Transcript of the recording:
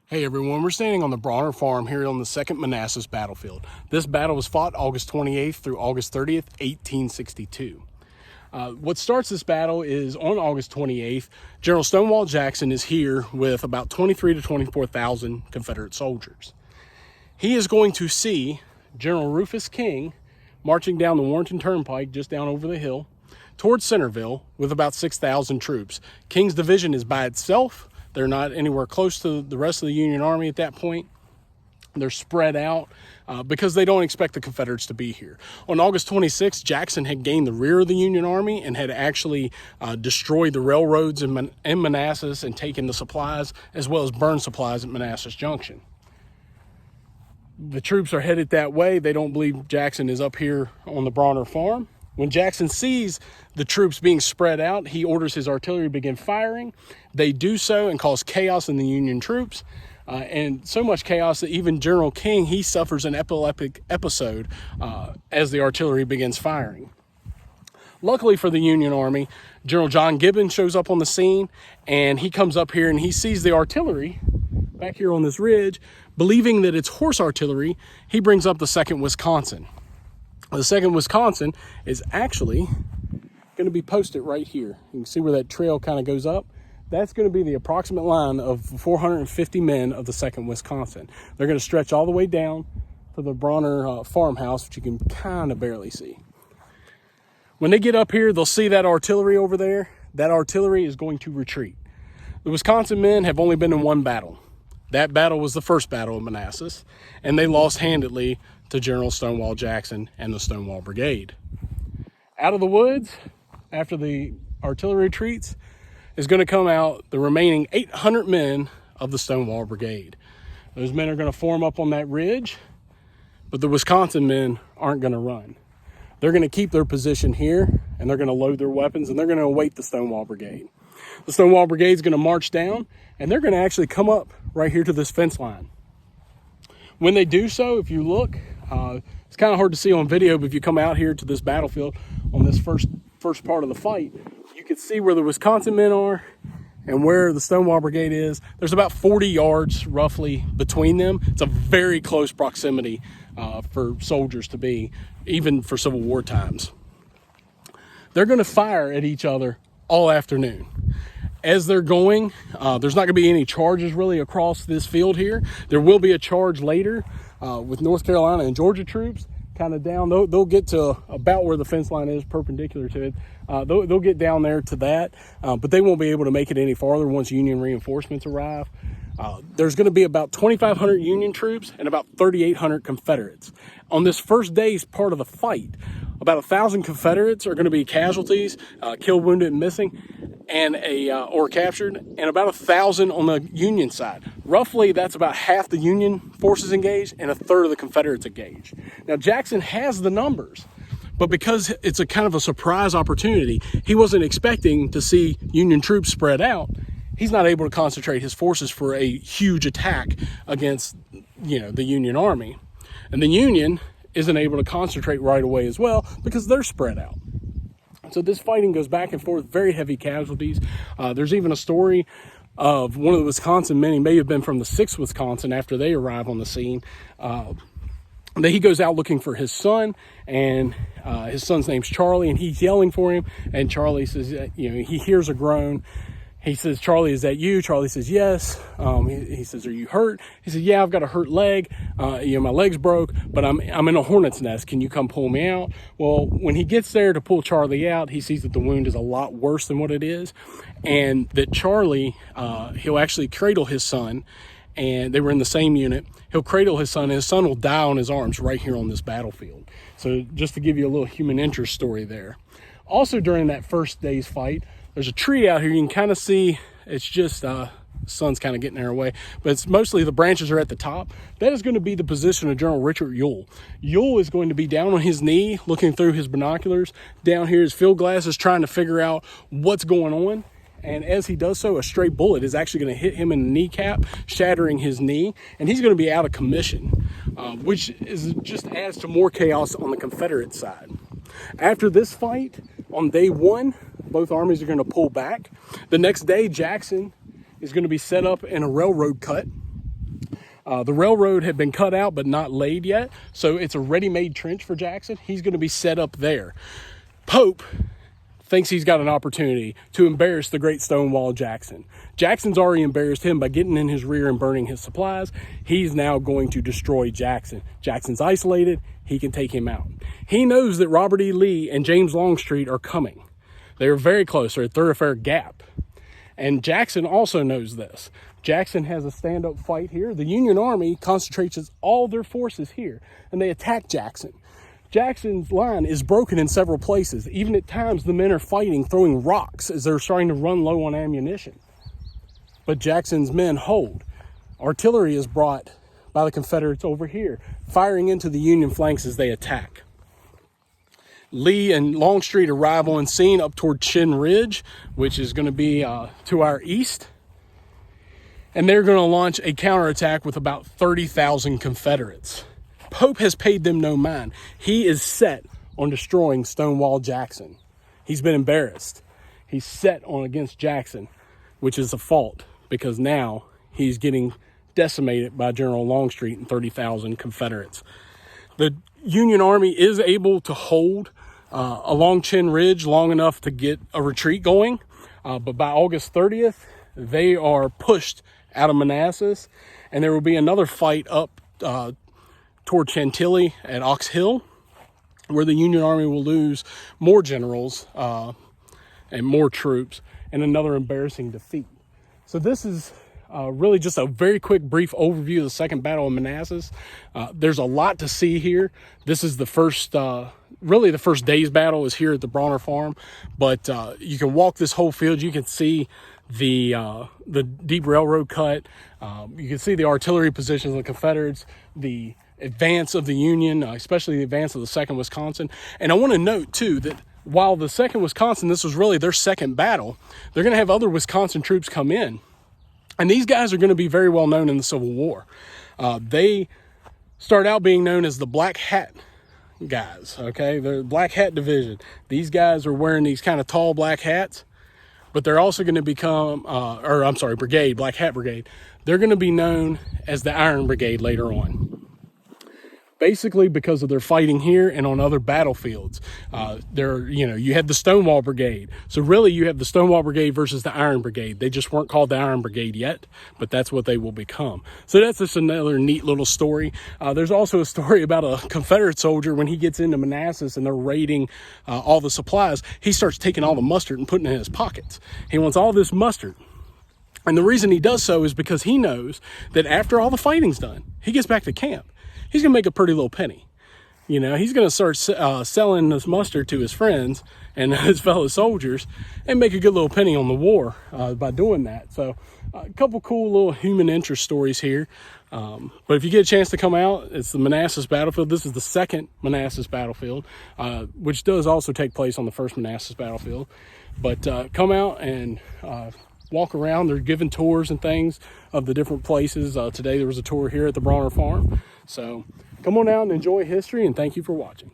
Hey everyone, we're standing on the Bronner Farm here on the 2nd Manassas battlefield. This battle was fought August 28th through August 30th, 1862. What starts this battle is on August 28th, General Stonewall Jackson is here with about 23 to 24,000 Confederate soldiers. He is going to see General Rufus King marching down the Warrenton Turnpike just down over the hill towards Centerville with about 6,000 troops. King's division is by itself. They're not anywhere close to the rest of the Union Army at that point. They're spread out because they don't expect the Confederates to be here. On August 26th, Jackson had gained the rear of the Union Army and had actually destroyed the railroads in Manassas and taken the supplies, as well as burned supplies at Manassas Junction. The troops are headed that way. They don't believe Jackson is up here on the Bronner Farm. When Jackson sees the troops being spread out, he orders his artillery to begin firing. They do so and cause chaos in the Union troops. And so much chaos that even General King, he suffers an epileptic episode as the artillery begins firing. Luckily for the Union Army, General John Gibbon shows up on the scene, and he comes up here and he sees the artillery back here on this ridge. Believing that it's horse artillery, he brings up the 2nd Wisconsin. The 2nd Wisconsin is actually going to be posted right here. You can see where that trail kind of goes up. That's going to be the approximate line of 450 men of the 2nd Wisconsin. They're going to stretch all the way down to the Bronner farmhouse, which you can kind of barely see. When they get up here, they'll see that artillery over there. That artillery is going to retreat. The Wisconsin men have only been in one battle. That battle was the first battle of Manassas, and they lost handedly to General Stonewall Jackson and the Stonewall Brigade. Out of the woods, after the artillery retreats, is going to come out the remaining 800 men of the Stonewall Brigade. Those men are going to form up on that ridge, but the Wisconsin men aren't going to run. They're going to keep their position here, and they're going to load their weapons, and they're going to await the Stonewall Brigade. The Stonewall Brigade is going to march down, and they're going to actually come up right here to this fence line. When they do so, if you look, it's kind of hard to see on video, but if you come out here to this battlefield on this first part of the fight, you can see where the Wisconsin men are and where the Stonewall Brigade is. There's about 40 yards roughly between them. It's a very close proximity for soldiers to be, even for Civil War times. They're going to fire at each other all afternoon. As they're going, there's not going to be any charges really across this field here. There will be a charge later with North Carolina and Georgia troops kind of down. They'll get to about where the fence line is, perpendicular to it. They'll get down there to that, but they won't be able to make it any farther once Union reinforcements arrive. There's going to be about 2,500 Union troops and about 3,800 Confederates. On this first day's part of the fight, about 1,000 Confederates are going to be casualties, killed, wounded, and missing, and or captured, and about 1,000 on the Union side. Roughly, that's about half the Union forces engaged and a third of the Confederates engaged. Now, Jackson has the numbers, but because it's a kind of a surprise opportunity, he wasn't expecting to see Union troops spread out. He's not able to concentrate his forces for a huge attack against, the Union Army. And the Union isn't able to concentrate right away as well because they're spread out. So this fighting goes back and forth, very heavy casualties. There's even a story of one of the Wisconsin men, he may have been from the 6th Wisconsin after they arrive on the scene, that he goes out looking for his son, and his son's name's Charlie, and he's yelling for him, and Charlie says, he hears a groan. He says, "Charlie, is that you?" Charlie says, "Yes." He says, "Are you hurt?" He says, "Yeah, I've got a hurt leg. My leg's broke, but I'm in a hornet's nest. Can you come pull me out?" Well, when he gets there to pull Charlie out, he sees that the wound is a lot worse than what it is, and that Charlie, he'll actually cradle his son, and they were in the same unit. He'll cradle his son, and his son will die on his arms right here on this battlefield. So just to give you a little human interest story there. Also, during that first day's fight, there's a tree out here. You can kind of see it's just the sun's kind of getting in our way, but it's mostly the branches are at the top. That is going to be the position of General Richard Ewell. Ewell is going to be down on his knee looking through his binoculars. Down here, his field glasses, trying to figure out what's going on. And as he does so, a stray bullet is actually going to hit him in the kneecap, shattering his knee, and he's going to be out of commission, which just adds to more chaos on the Confederate side. After this fight, on day one, both armies are going to pull back. The next day, Jackson is going to be set up in a railroad cut The railroad had been cut out but not laid yet, so it's a ready-made trench for Jackson. He's going to be set up there. Pope thinks he's got an opportunity to embarrass the great Stonewall Jackson. Jackson's already embarrassed him by getting in his rear and burning his supplies. He's now going to destroy Jackson. Jackson's isolated. He can take him out. He knows that Robert E. Lee and James Longstreet are coming. They're very close. They're at Thoroughfare Gap. And Jackson also knows this. Jackson has a stand-up fight here. The Union Army concentrates all their forces here, and they attack Jackson. Jackson's line is broken in several places. Even at times, the men are fighting, throwing rocks as they're starting to run low on ammunition. But Jackson's men hold. Artillery is brought by the Confederates over here, firing into the Union flanks as they attack. Lee and Longstreet arrive on scene up toward Chin Ridge, which is going to be to our east. And they're going to launch a counterattack with about 30,000 Confederates. Pope has paid them no mind. He is set on destroying Stonewall Jackson. He's been embarrassed. He's set on against Jackson, which is a fault because now he's getting decimated by General Longstreet and 30,000 Confederates. The Union Army is able to hold along Chin Ridge long enough to get a retreat going, but by August 30th, they are pushed out of Manassas, and there will be another fight up toward Chantilly at Ox Hill, where the Union Army will lose more generals and more troops, and another embarrassing defeat. So this is really just a very quick, brief overview of the Second Battle of Manassas. There's a lot to see here. This is the first, really the first day's battle is here at the Bronner Farm, but you can walk this whole field. You can see the deep railroad cut. You can see the artillery positions of the Confederates, the advance of the Union, especially the advance of the 2nd Wisconsin. And I want to note too that while the 2nd Wisconsin, this was really their second battle, they're going to have other Wisconsin troops come in. And these guys are going to be very well known in the Civil War. They start out being known as the Black Hat guys, okay? The Black Hat Division. These guys are wearing these kind of tall black hats, but they're also going to become, Brigade, Black Hat Brigade. They're going to be known as the Iron Brigade later on. Basically because of their fighting here and on other battlefields. You had the Stonewall Brigade. So really you have the Stonewall Brigade versus the Iron Brigade. They just weren't called the Iron Brigade yet, but that's what they will become. So that's just another neat little story. There's also a story about a Confederate soldier when he gets into Manassas and they're raiding all the supplies. He starts taking all the mustard and putting it in his pockets. He wants all this mustard. And the reason he does so is because he knows that after all the fighting's done, he gets back to camp. He's going to make a pretty little penny. You know, he's going to start selling this mustard to his friends and his fellow soldiers and make a good little penny on the war by doing that. So a couple cool little human interest stories here. But if you get a chance to come out, it's the Manassas battlefield. This is the 2nd Manassas battlefield, which does also take place on the 1st Manassas battlefield. But come out and walk around. They're giving tours and things of the different places. Today there was a tour here at the Bronner Farm. So come on out and enjoy history, and thank you for watching.